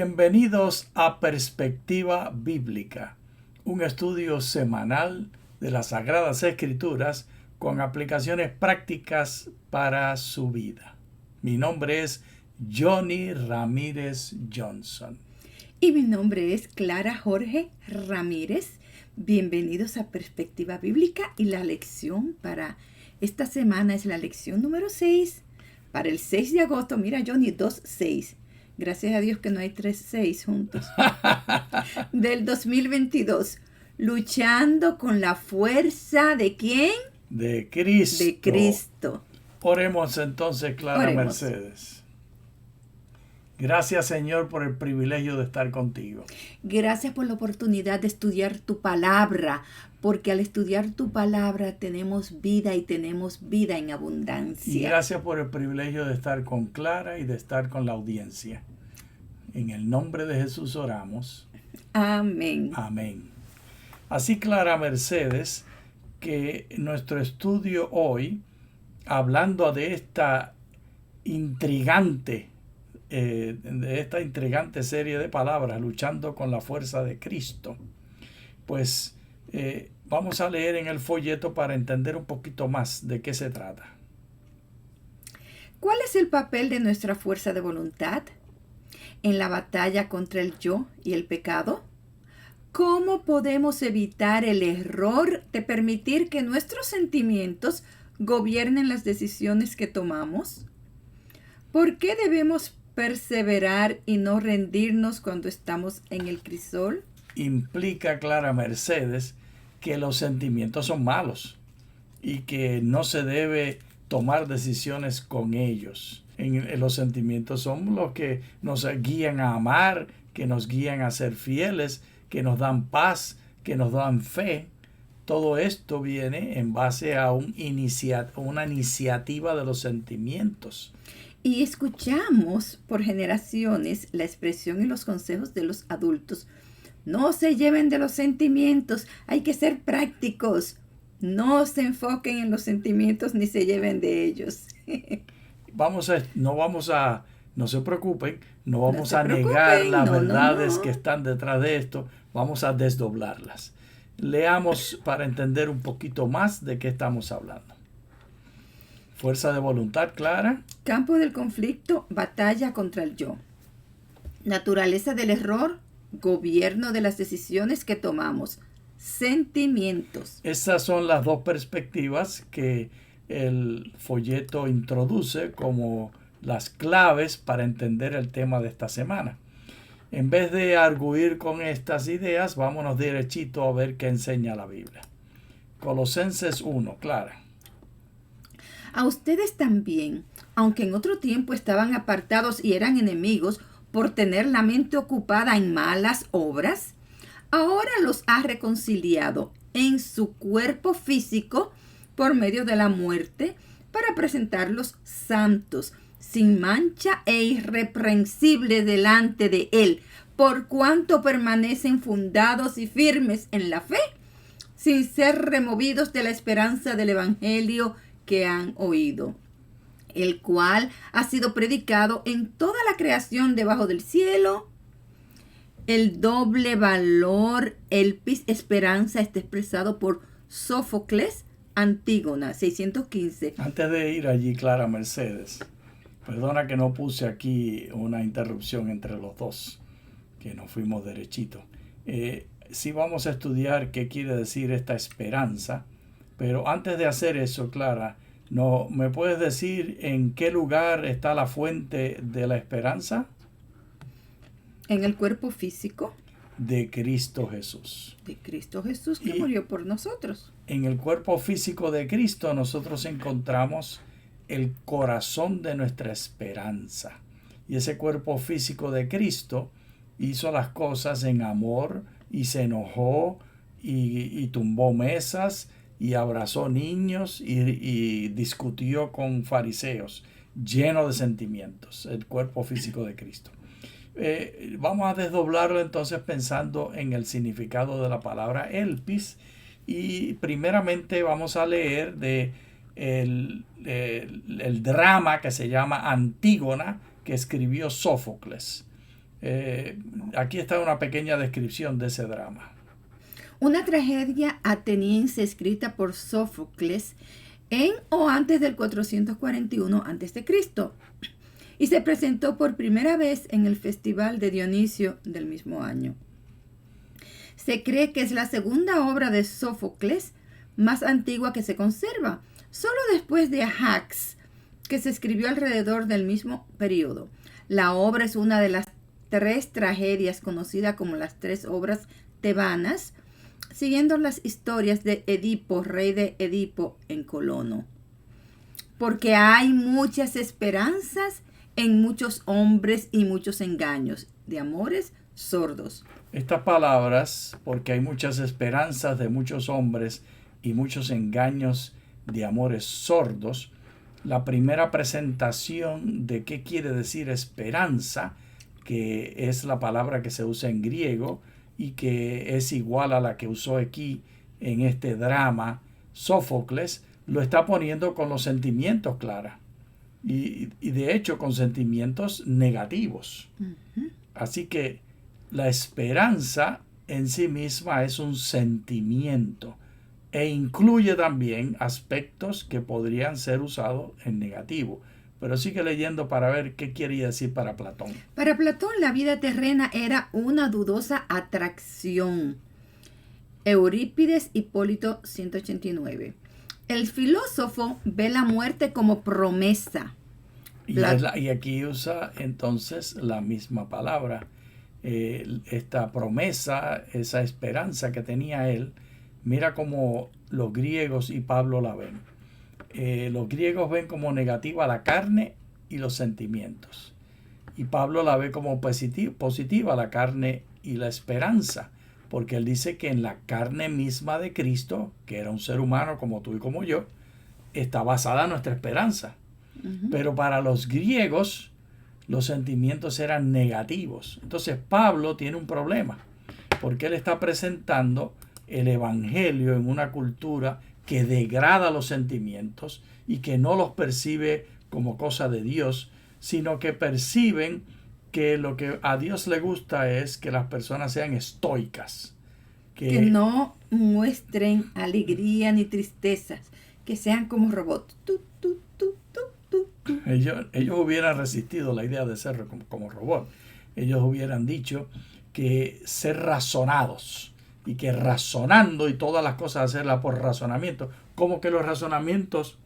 Bienvenidos a Perspectiva Bíblica, un estudio semanal de las Sagradas Escrituras con aplicaciones prácticas para su vida. Mi nombre es Johnny Ramírez Johnson. Y mi nombre es Clara Jorge Ramírez. Bienvenidos a Perspectiva Bíblica y la lección para esta semana es la lección número 6 para el 6 de agosto. Mira, Johnny, 2-6. Gracias a Dios que no hay 3-6 juntos. Del 2022. Luchando con la fuerza ¿de quién? De Cristo. De Cristo. Oremos entonces, Clara Oremos. Mercedes. Gracias, Señor, por el privilegio de estar contigo. Gracias por la oportunidad de estudiar tu palabra, porque al estudiar tu palabra tenemos vida y tenemos vida en abundancia. Y gracias por el privilegio de estar con Clara y de estar con la audiencia. En el nombre de Jesús oramos. Amén. Amén. Así, Clara Mercedes, que nuestro estudio hoy, hablando de esta intrigante serie de palabras, luchando con la fuerza de Cristo, pues vamos a leer en el folleto para entender un poquito más de qué se trata. ¿Cuál es el papel de nuestra fuerza de voluntad en la batalla contra el yo y el pecado? ¿Cómo podemos evitar el error de permitir que nuestros sentimientos gobiernen las decisiones que tomamos? ¿Por qué debemos perseverar y no rendirnos cuando estamos en el crisol? Implica, Clara Mercedes, que los sentimientos son malos y que no se debe tomar decisiones con ellos. Los sentimientos son los que nos guían a amar, que nos guían a ser fieles, que nos dan paz, que nos dan fe. Todo esto viene en base a una iniciativa de los sentimientos. Y escuchamos por generaciones la expresión y los consejos de los adultos. No se lleven de los sentimientos, hay que ser prácticos. No se enfoquen en los sentimientos ni se lleven de ellos. No se preocupen, no vamos a negar las verdades que están detrás de esto, vamos a desdoblarlas. Leamos para entender un poquito más de qué estamos hablando. Fuerza de voluntad, Clara. Campo del conflicto, batalla contra el yo. Naturaleza del error, gobierno de las decisiones que tomamos. Sentimientos. Esas son las dos perspectivas que el folleto introduce como las claves para entender el tema de esta semana. En vez de arguir con estas ideas, vámonos derechito a ver qué enseña la Biblia. Colosenses 1, Clara. A ustedes también, aunque en otro tiempo estaban apartados y eran enemigos por tener la mente ocupada en malas obras, ahora los ha reconciliado en su cuerpo físico por medio de la muerte para presentarlos santos, sin mancha e irreprensibles delante de Él, por cuanto permanecen fundados y firmes en la fe, sin ser removidos de la esperanza del Evangelio que han oído, el cual ha sido predicado en toda la creación debajo del cielo. El doble valor, elpis, esperanza, está expresado por Sófocles, Antígona, 615. Antes de ir allí, Clara Mercedes, perdona que no puse aquí una interrupción entre los dos, que nos fuimos derechito. Sí vamos a estudiar qué quiere decir esta esperanza, pero antes de hacer eso, Clara, ¿me puedes decir en qué lugar está la fuente de la esperanza? En el cuerpo físico de Cristo Jesús. De Cristo Jesús que murió por nosotros. En el cuerpo físico de Cristo nosotros encontramos el corazón de nuestra esperanza. Y ese cuerpo físico de Cristo hizo las cosas en amor y se enojó y tumbó mesas y abrazó niños y discutió con fariseos, lleno de sentimientos, el cuerpo físico de Cristo. Vamos a desdoblarlo entonces pensando en el significado de la palabra elpis, y primeramente vamos a leer el drama que se llama Antígona, que escribió Sófocles. Aquí está una pequeña descripción de ese drama. Una tragedia ateniense escrita por Sófocles en o antes del 441 a.C. y se presentó por primera vez en el Festival de Dionisio del mismo año. Se cree que es la segunda obra de Sófocles más antigua que se conserva, solo después de Ajax, que se escribió alrededor del mismo periodo. La obra es una de las 3 tragedias conocidas como las 3 obras tebanas, siguiendo las historias de Edipo, rey de Edipo en Colono. Porque hay muchas esperanzas en muchos hombres y muchos engaños de amores sordos. Estas palabras, porque hay muchas esperanzas de muchos hombres y muchos engaños de amores sordos, la primera presentación de qué quiere decir esperanza, que es la palabra que se usa en griego y que es igual a la que usó aquí en este drama Sófocles, lo está poniendo con los sentimientos, Clara. Y de hecho con sentimientos negativos. Uh-huh. Así que la esperanza en sí misma es un sentimiento e incluye también aspectos que podrían ser usados en negativo. Pero sigue leyendo para ver qué quería decir para Platón. Para Platón, la vida terrena era una dudosa atracción. Eurípides, Hipólito, 189. El filósofo ve la muerte como promesa. Y aquí usa entonces la misma palabra. Esta promesa, esa esperanza que tenía él, mira cómo los griegos y Pablo la ven. Los griegos ven como negativa la carne y los sentimientos. Y Pablo la ve como positiva la carne y la esperanza. Porque él dice que en la carne misma de Cristo, que era un ser humano como tú y como yo, está basada nuestra esperanza. Uh-huh. Pero para los griegos, los sentimientos eran negativos. Entonces Pablo tiene un problema, porque él está presentando el evangelio en una cultura que degrada los sentimientos y que no los percibe como cosa de Dios, sino que perciben que lo que a Dios le gusta es que las personas sean estoicas. Que no muestren alegría ni tristezas, que sean como robots. Ellos hubieran resistido la idea de ser como robot. Ellos hubieran dicho que ser razonados y que razonando y todas las cosas hacerlas por razonamiento, como que los razonamientos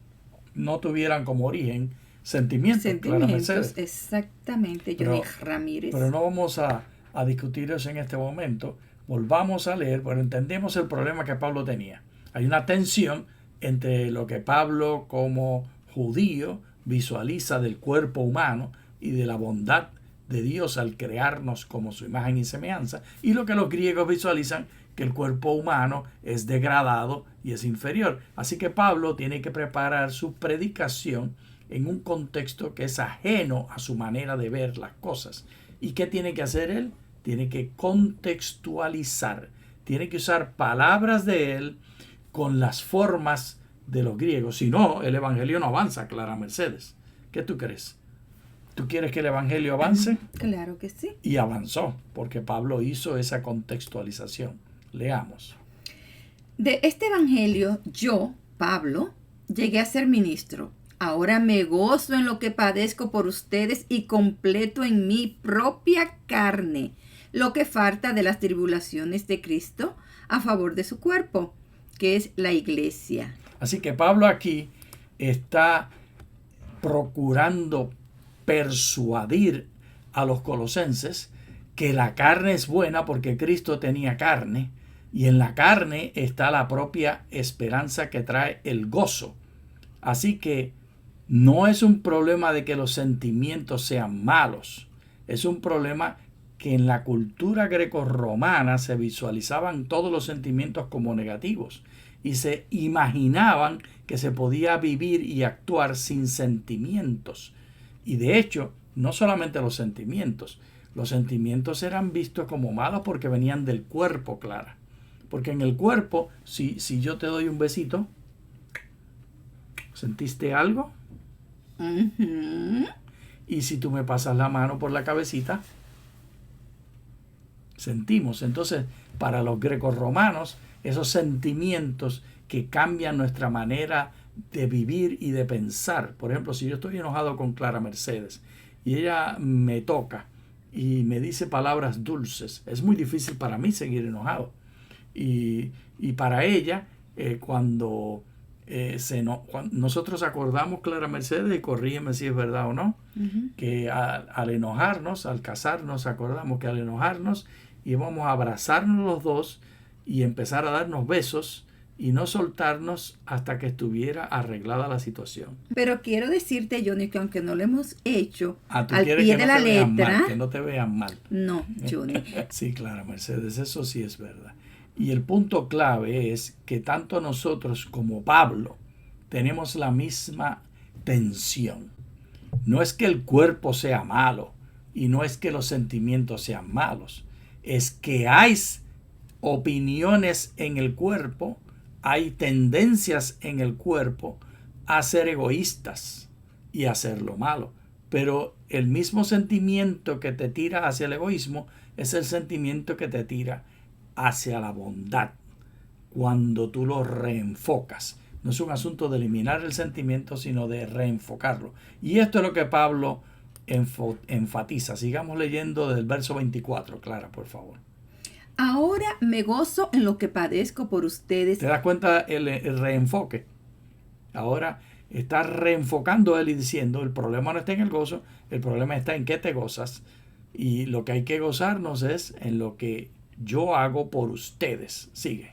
no tuvieran como origen sentimientos. Exactamente, Johnny Ramírez. Pero no vamos a discutir eso en este momento. Volvamos a leer, pero entendemos el problema que Pablo tenía. Hay una tensión entre lo que Pablo como judío visualiza del cuerpo humano y de la bondad de Dios al crearnos como su imagen y semejanza, y lo que los griegos visualizan, que el cuerpo humano es degradado y es inferior. Así que Pablo tiene que preparar su predicación en un contexto que es ajeno a su manera de ver las cosas. ¿Y qué tiene que hacer él? Tiene que contextualizar, tiene que usar palabras de él con las formas de los griegos. Si no, el evangelio no avanza, Clara Mercedes. ¿Qué tú crees? ¿Tú quieres que el evangelio avance? Claro que sí. Y avanzó, porque Pablo hizo esa contextualización. Leamos. De este evangelio, yo, Pablo, llegué a ser ministro. Ahora me gozo en lo que padezco por ustedes y completo en mi propia carne lo que falta de las tribulaciones de Cristo a favor de su cuerpo, que es la iglesia. Así que Pablo aquí está procurando persuadir a los colosenses que la carne es buena porque Cristo tenía carne y en la carne está la propia esperanza que trae el gozo. Así que no es un problema de que los sentimientos sean malos, es un problema que en la cultura grecorromana se visualizaban todos los sentimientos como negativos y se imaginaban que se podía vivir y actuar sin sentimientos. Y de hecho, no solamente los sentimientos eran vistos como malos porque venían del cuerpo, Clara. Porque en el cuerpo, si yo te doy un besito, ¿sentiste algo? Uh-huh. Y si tú me pasas la mano por la cabecita, sentimos. Entonces, para los grecorromanos, esos sentimientos que cambian nuestra manera de vivir y de pensar. Por ejemplo, si yo estoy enojado con Clara Mercedes y ella me toca y me dice palabras dulces, es muy difícil para mí seguir enojado. Y para ella, cuando nosotros acordamos, Clara Mercedes, y corrígeme si es verdad o no, que al enojarnos, al casarnos, acordamos que al enojarnos íbamos a abrazarnos los dos y empezar a darnos besos y no soltarnos hasta que estuviera arreglada la situación. Pero quiero decirte, Johnny, que aunque no lo hemos hecho ¿Tú al quieres pie que de no la te vean letra, mal, que no te vean mal? No, Johnny. Sí, Clara Mercedes, eso sí es verdad. Y el punto clave es que tanto nosotros como Pablo tenemos la misma tensión. No es que el cuerpo sea malo y no es que los sentimientos sean malos. Es que hay opiniones en el cuerpo, hay tendencias en el cuerpo a ser egoístas y a hacer lo malo. Pero el mismo sentimiento que te tira hacia el egoísmo es el sentimiento que te tira hacia la bondad cuando tú lo reenfocas. No es un asunto de eliminar el sentimiento, sino de reenfocarlo. Y esto es lo que Pablo enfatiza. Sigamos leyendo del verso 24, Clara, por favor. Ahora me gozo en lo que padezco por ustedes. ¿Te das cuenta el reenfoque? Ahora está reenfocando él y diciendo, el problema no está en el gozo, el problema está en que te gozas. Y lo que hay que gozarnos es en lo que yo hago por ustedes. Sigue.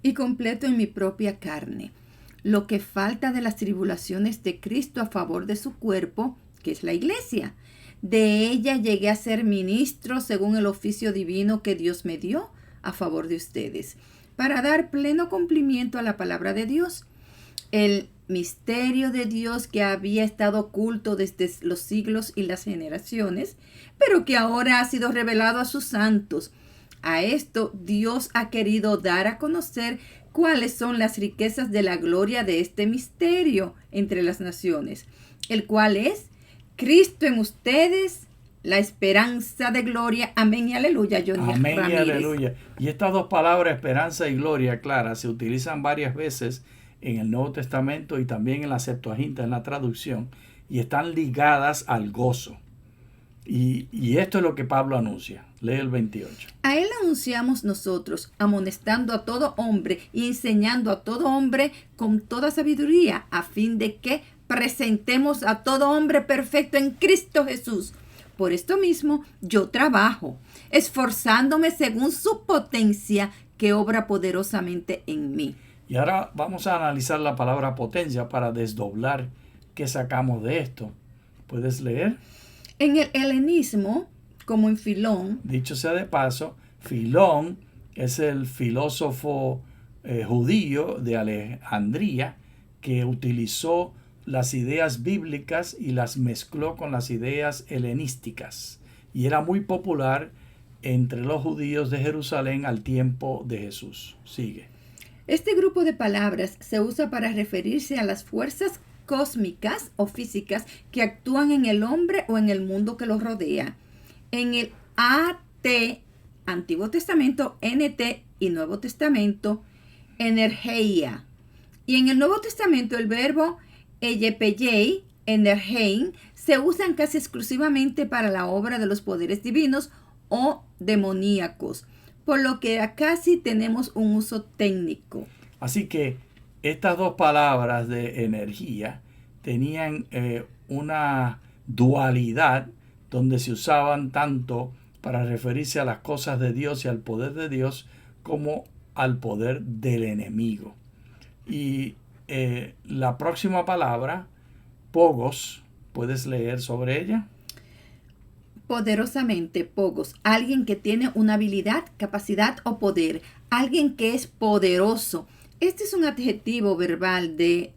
Y completo en mi propia carne lo que falta de las tribulaciones de Cristo a favor de su cuerpo, que es la iglesia. De ella llegué a ser ministro según el oficio divino que Dios me dio a favor de ustedes, para dar pleno cumplimiento a la palabra de Dios. El misterio de Dios que había estado oculto desde los siglos y las generaciones, pero que ahora ha sido revelado a sus santos. A esto Dios ha querido dar a conocer cuáles son las riquezas de la gloria de este misterio entre las naciones, el cual es Cristo en ustedes, la esperanza de gloria. Amén y aleluya, Johnny Amén Ramírez. y aleluya. Y estas dos palabras, esperanza y gloria, Clara, se utilizan varias veces en el Nuevo Testamento y también en la Septuaginta, en la traducción, y están ligadas al gozo. Y esto es lo que Pablo anuncia. Lee el 28. A él anunciamos nosotros, amonestando a todo hombre y enseñando a todo hombre con toda sabiduría, a fin de que presentemos a todo hombre perfecto en Cristo Jesús. Por esto mismo yo trabajo, esforzándome según su potencia que obra poderosamente en mí. Y ahora vamos a analizar la palabra potencia para desdoblar qué sacamos de esto. ¿Puedes leer? En el helenismo, como en Filón. Dicho sea de paso, Filón es el filósofo judío de Alejandría que utilizó las ideas bíblicas y las mezcló con las ideas helenísticas. Y era muy popular entre los judíos de Jerusalén al tiempo de Jesús. Sigue. Este grupo de palabras se usa para referirse a las fuerzas cósmicas o físicas que actúan en el hombre o en el mundo que los rodea. En el AT, Antiguo Testamento, NT y Nuevo Testamento, energeia. Y en el Nuevo Testamento el verbo eyepeyei, energein, se usan casi exclusivamente para la obra de los poderes divinos o demoníacos, por lo que acá sí tenemos un uso técnico. Así que estas dos palabras de energía tenían una dualidad donde se usaban tanto para referirse a las cosas de Dios y al poder de Dios como al poder del enemigo. Y la próxima palabra, pogos, ¿puedes leer sobre ella? Poderosamente, pogos, alguien que tiene una habilidad, capacidad o poder, alguien que es poderoso. Este es un adjetivo verbal de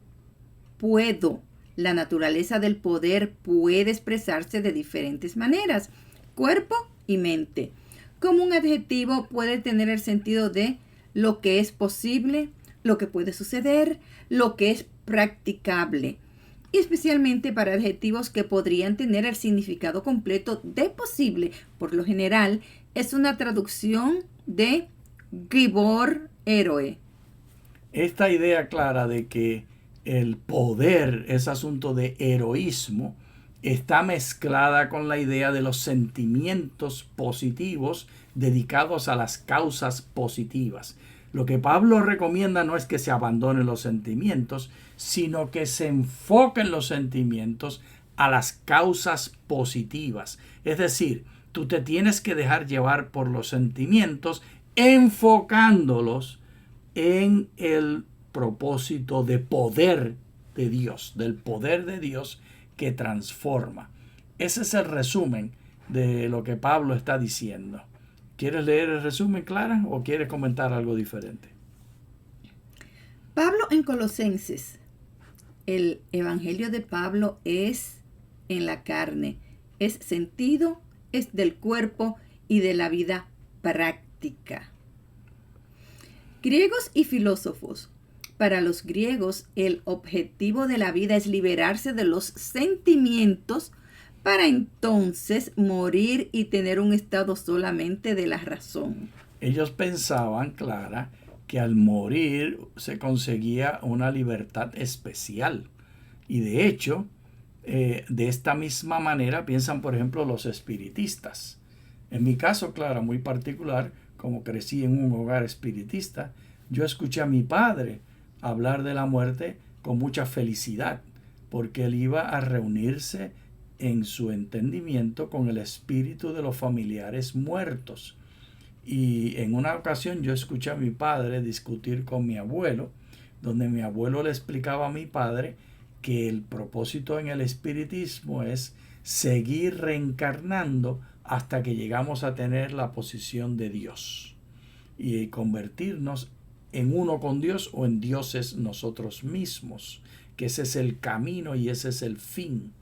puedo. La naturaleza del poder puede expresarse de diferentes maneras, cuerpo y mente. Como un adjetivo puede tener el sentido de lo que es posible, lo que puede suceder, lo que es practicable. y especialmente para adjetivos que podrían tener el significado completo de posible. Por lo general, es una traducción de Gibor, héroe. Esta idea clara de que el poder es asunto de heroísmo está mezclada con la idea de los sentimientos positivos dedicados a las causas positivas. Lo que Pablo recomienda no es que se abandonen los sentimientos, sino que se enfoquen los sentimientos a las causas positivas. Es decir, tú te tienes que dejar llevar por los sentimientos, enfocándolos en el propósito de poder de Dios, del poder de Dios que transforma. Ese es el resumen de lo que Pablo está diciendo. ¿Quieres leer el resumen, Clara, o quieres comentar algo diferente? Pablo en Colosenses. El evangelio de Pablo es en la carne, es sentido, es del cuerpo y de la vida práctica. Griegos y filósofos. Para los griegos, el objetivo de la vida es liberarse de los sentimientos para entonces morir y tener un estado solamente de la razón. Ellos pensaban, Clara, que al morir se conseguía una libertad especial. Y de hecho, de esta misma manera piensan, por ejemplo, los espiritistas. En mi caso, Clara, muy particular, como crecí en un hogar espiritista, yo escuché a mi padre hablar de la muerte con mucha felicidad, porque él iba a reunirse en su entendimiento con el espíritu de los familiares muertos. Y en una ocasión yo escuché a mi padre discutir con mi abuelo, donde mi abuelo le explicaba a mi padre que el propósito en el espiritismo es seguir reencarnando hasta que llegamos a tener la posición de Dios y convertirnos en uno con Dios o en dioses nosotros mismos, que ese es el camino y ese es el fin.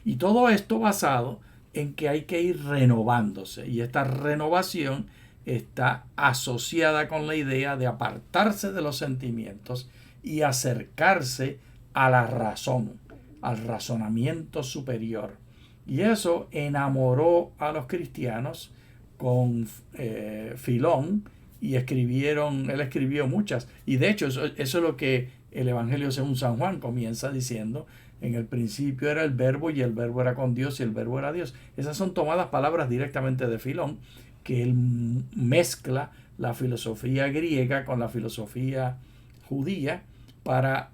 Y todo esto basado en que hay que ir renovándose, y esta renovación está asociada con la idea de apartarse de los sentimientos y acercarse a la razón, al razonamiento superior. Y eso enamoró a los cristianos con Filón, y él escribió muchas. Y de hecho, eso es lo que el Evangelio según San Juan comienza diciendo: en el principio era el verbo, y el verbo era con Dios, y el verbo era Dios. Esas son tomadas palabras directamente de Filón, que él mezcla la filosofía griega con la filosofía judía para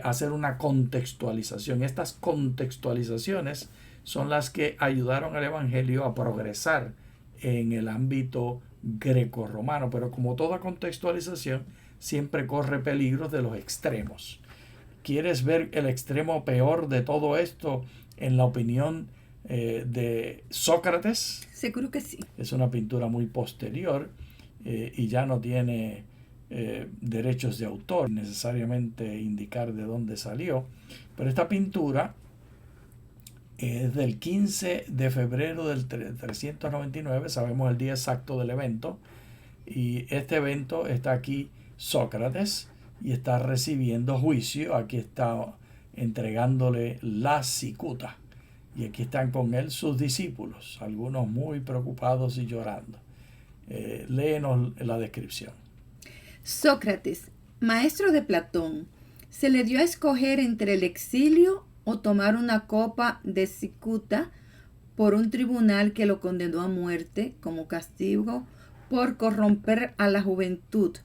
hacer una contextualización. Estas contextualizaciones son las que ayudaron al Evangelio a progresar en el ámbito greco-romano, pero como toda contextualización siempre corre peligros de los extremos. ¿Quieres ver el extremo peor de todo esto en la opinión de Sócrates? Seguro que sí. Es una pintura muy posterior y ya no tiene derechos de autor, necesariamente indicar de dónde salió, pero esta pintura es del 15 de febrero del 399, sabemos el día exacto del evento, y este evento está aquí Sócrates y está recibiendo juicio. Aquí está entregándole la cicuta, y aquí están con él sus discípulos, algunos muy preocupados y llorando. Léenos la descripción. Sócrates, maestro de Platón, se le dio a escoger entre el exilio o tomar una copa de cicuta por un tribunal que lo condenó a muerte como castigo por corromper a la juventud,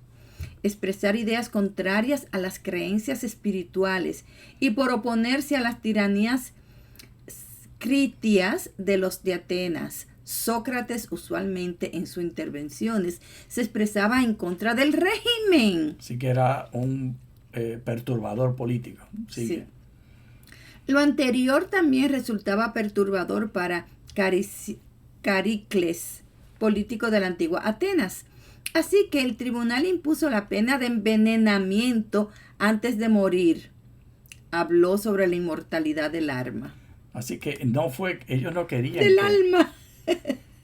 expresar ideas contrarias a las creencias espirituales y por oponerse a las tiranías critias de los de Atenas. Sócrates usualmente en sus intervenciones se expresaba en contra del régimen. Así que era un perturbador político. Sigue. Sí. Lo anterior también resultaba perturbador para Caricles, político de la antigua Atenas. Así que el tribunal impuso la pena de envenenamiento antes de morir. Habló sobre la inmortalidad del alma. Así que ellos no querían del alma.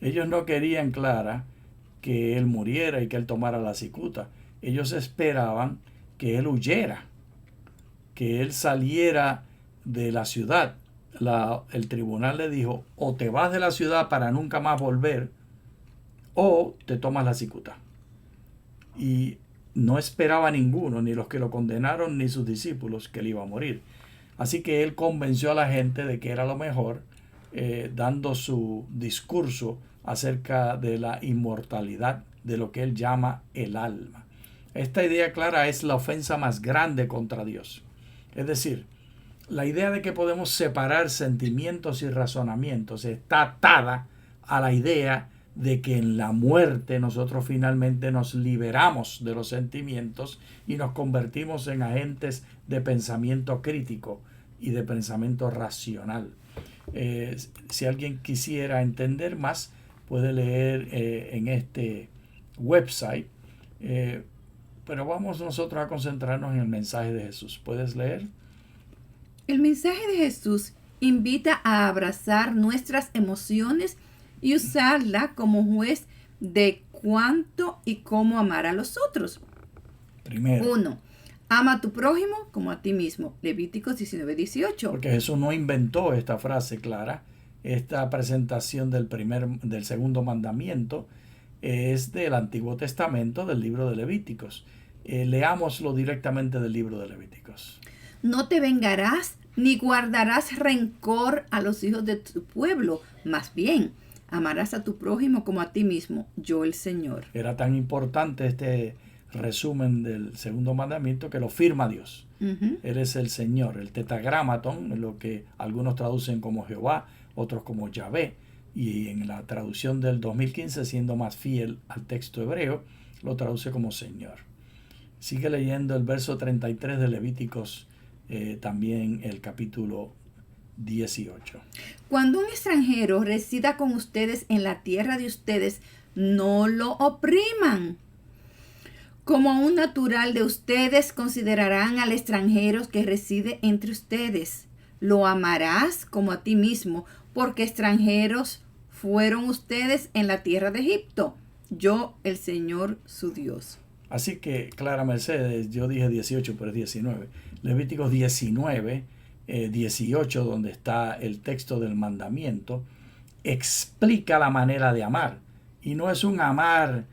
Ellos no querían, Clara, que él muriera y que él tomara la cicuta. Ellos esperaban que él huyera, que él saliera de la ciudad, el tribunal le dijo, o te vas de la ciudad para nunca más volver, o te tomas la cicuta. Y no esperaba ninguno, ni los que lo condenaron, ni sus discípulos, que él iba a morir. Así que él convenció a la gente de que era lo mejor, dando su discurso acerca de la inmortalidad, de lo que él llama el alma. Esta idea clara es la ofensa más grande contra Dios. Es decir, la idea de que podemos separar sentimientos y razonamientos está atada a la idea de que en la muerte nosotros finalmente nos liberamos de los sentimientos y nos convertimos en agentes de pensamiento crítico y de pensamiento racional. Si alguien quisiera entender más, puede leer en este website, pero vamos nosotros a concentrarnos en el mensaje de Jesús. ¿Puedes leer? El mensaje de Jesús invita a abrazar nuestras emociones y usarla como juez de cuánto y cómo amar a los otros. Primero. 1. Ama a tu prójimo como a ti mismo. Levíticos 19:18. Porque Jesús no inventó esta frase clara. Esta presentación del segundo mandamiento es del Antiguo Testamento, del libro de Levíticos. Leámoslo directamente del libro de Levíticos. No te vengarás ni guardarás rencor a los hijos de tu pueblo. Más bien, amarás a tu prójimo como a ti mismo, yo el Señor. Era tan importante este resumen del segundo mandamiento que lo firma Dios. Él es el Señor, el tetragramaton, lo que algunos traducen como Jehová, otros como Yahvé, y en la traducción del 2015, siendo más fiel al texto hebreo, lo traduce como Señor. Sigue leyendo el verso 33 de Levíticos, también el capítulo 18. Cuando un extranjero resida con ustedes en la tierra de ustedes, no lo opriman. Como un natural de ustedes, considerarán al extranjero que reside entre ustedes. Lo amarás como a ti mismo, porque extranjeros fueron ustedes en la tierra de Egipto. Yo, el Señor, su Dios. Así que, Clara Mercedes, yo dije 18, pero es 19. Levíticos 19, 18, donde está el texto del mandamiento, explica la manera de amar. Y no es un amar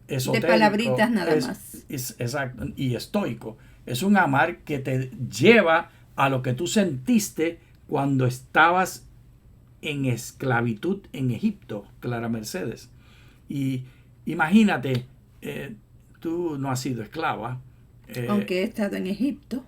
esotérico. De palabritas nada más. Exacto, y estoico. Es un amar que te lleva a lo que tú sentiste cuando estabas en esclavitud en Egipto, Clara Mercedes. Y imagínate, tú no has sido esclava. Aunque he estado en Egipto.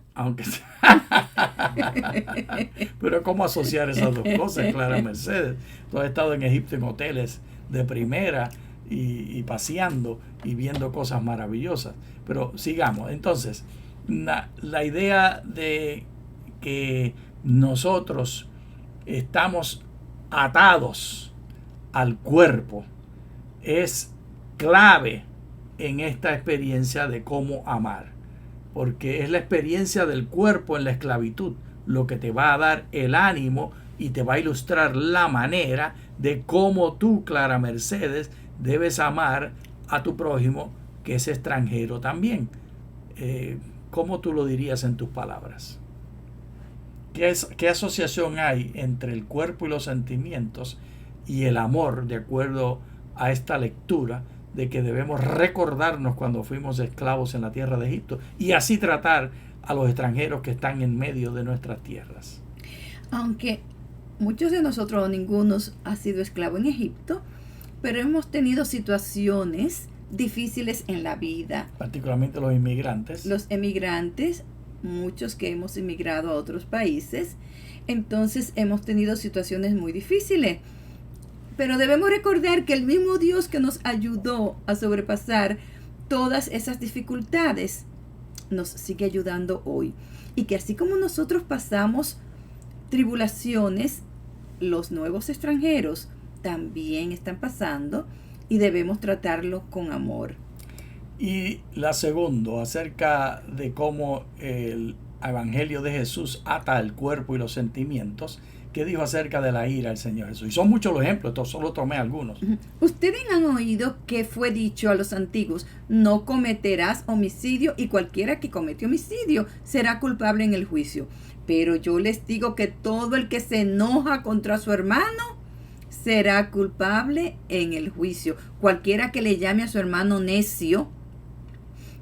Pero ¿cómo asociar esas dos cosas, Clara Mercedes? Tú has estado en Egipto en hoteles de primera y paseando y viendo cosas maravillosas. Pero sigamos. Entonces, la idea de que nosotros estamos atados al cuerpo es clave en esta experiencia de cómo amar, porque es la experiencia del cuerpo en la esclavitud lo que te va a dar el ánimo y te va a ilustrar la manera de cómo tú, Clara Mercedes, debes amar a tu prójimo que es extranjero también. ¿Cómo tú lo dirías en tus palabras? ¿Qué asociación hay entre el cuerpo y los sentimientos y el amor, de acuerdo a esta lectura de que debemos recordarnos cuando fuimos esclavos en la tierra de Egipto y así tratar a los extranjeros que están en medio de nuestras tierras? Aunque muchos de nosotros, ninguno ha sido esclavo en Egipto, pero hemos tenido situaciones difíciles en la vida. Particularmente los inmigrantes. Los emigrantes, muchos que hemos emigrado a otros países, entonces hemos tenido situaciones muy difíciles. Pero debemos recordar que el mismo Dios que nos ayudó a sobrepasar todas esas dificultades nos sigue ayudando hoy. Y que así como nosotros pasamos tribulaciones, los nuevos extranjeros también están pasando y debemos tratarlo con amor. Y la segunda, acerca de cómo el Evangelio de Jesús ata el cuerpo y los sentimientos, ¿Qué dijo acerca de la ira el Señor Jesús? Y son muchos los ejemplos, esto solo tomé algunos. Ustedes han oído que fue dicho a los antiguos, no cometerás homicidio, y cualquiera que comete homicidio será culpable en el juicio. Pero yo les digo que todo el que se enoja contra su hermano será culpable en el juicio. Cualquiera que le llame a su hermano necio,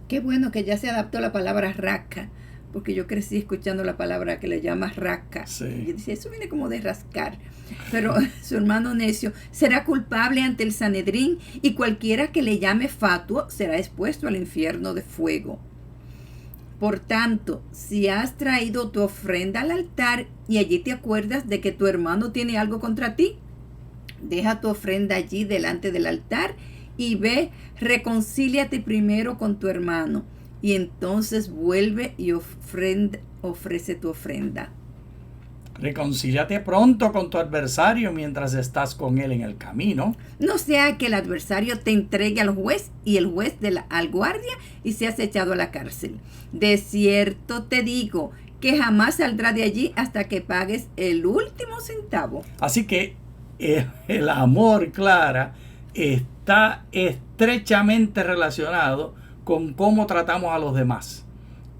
qué bueno que ya se adaptó la palabra raca, porque yo crecí escuchando la palabra que le llama raca. Sí. Y dice, eso viene como de rascar. Pero su hermano necio será culpable ante el Sanedrín, y cualquiera que le llame fatuo será expuesto al infierno de fuego. Por tanto, si has traído tu ofrenda al altar y allí te acuerdas de que tu hermano tiene algo contra ti, deja tu ofrenda allí delante del altar y ve, reconcíliate primero con tu hermano, y entonces vuelve y ofrece tu ofrenda. Reconcíliate pronto con tu adversario mientras estás con él en el camino. No sea que el adversario te entregue al juez y el juez al guardia y seas echado a la cárcel. De cierto te digo que jamás saldrá de allí hasta que pagues el último centavo. Así que el amor, Clara, está estrechamente relacionado con cómo tratamos a los demás.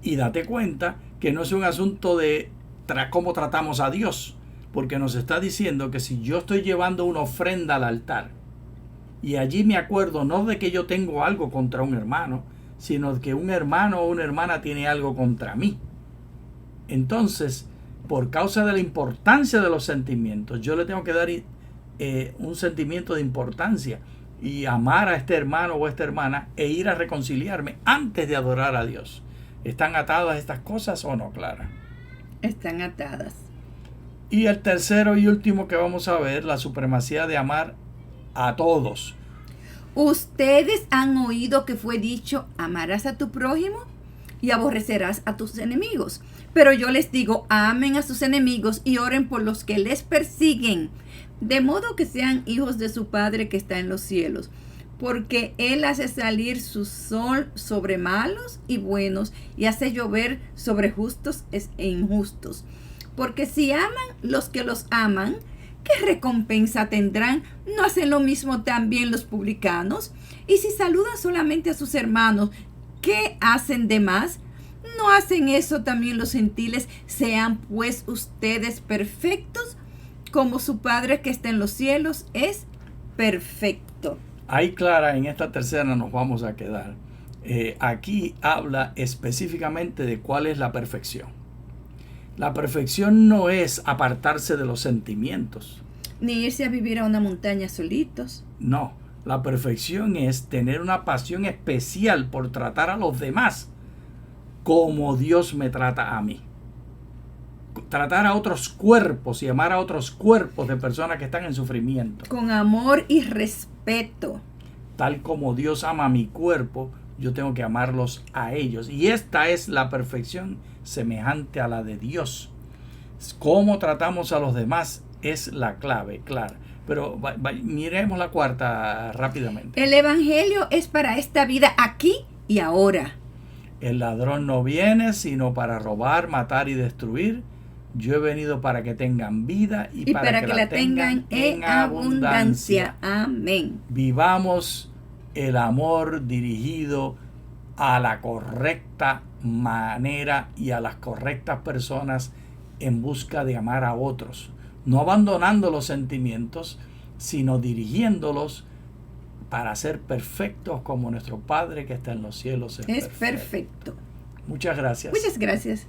Y date cuenta que no es un asunto de cómo tratamos a Dios, porque nos está diciendo que si yo estoy llevando una ofrenda al altar y allí me acuerdo no de que yo tengo algo contra un hermano, sino que un hermano o una hermana tiene algo contra mí, entonces por causa de la importancia de los sentimientos, yo le tengo que dar un sentimiento de importancia y amar a este hermano o esta hermana e ir a reconciliarme antes de adorar a Dios. ¿Están atadas estas cosas o no, Clara? Están atadas. Y el tercero y último que vamos a ver, la supremacía de amar a todos. Ustedes han oído que fue dicho, amarás a tu prójimo y aborrecerás a tus enemigos. Pero yo les digo, amen a sus enemigos y oren por los que les persiguen, de modo que sean hijos de su Padre que está en los cielos. Porque Él hace salir su sol sobre malos y buenos, y hace llover sobre justos e injustos. Porque si aman los que los aman, ¿qué recompensa tendrán? ¿No hacen lo mismo también los publicanos? Y si saludan solamente a sus hermanos, ¿qué hacen de más? ¿No hacen eso también los gentiles? Sean pues ustedes perfectos, como su Padre que está en los cielos es perfecto. Ahí, Clara, en esta tercera nos vamos a quedar. Aquí habla específicamente de cuál es la perfección. La perfección no es apartarse de los sentimientos. Ni irse a vivir a una montaña solitos. No, la perfección es tener una pasión especial por tratar a los demás como Dios me trata a mí. Tratar a otros cuerpos y amar a otros cuerpos de personas que están en sufrimiento. Con amor y respeto. Tal como Dios ama a mi cuerpo, yo tengo que amarlos a ellos. Y esta es la perfección semejante a la de Dios. Cómo tratamos a los demás es la clave, claro. Pero miremos la cuarta rápidamente. El evangelio es para esta vida aquí y ahora. El ladrón no viene sino para robar, matar y destruir. Yo he venido para que tengan vida y para que la tengan en abundancia. Amén. Vivamos el amor dirigido a la correcta manera y a las correctas personas en busca de amar a otros. No abandonando los sentimientos, sino dirigiéndolos para ser perfectos como nuestro Padre que está en los cielos es perfecto. Perfecto. Muchas gracias. Muchas gracias.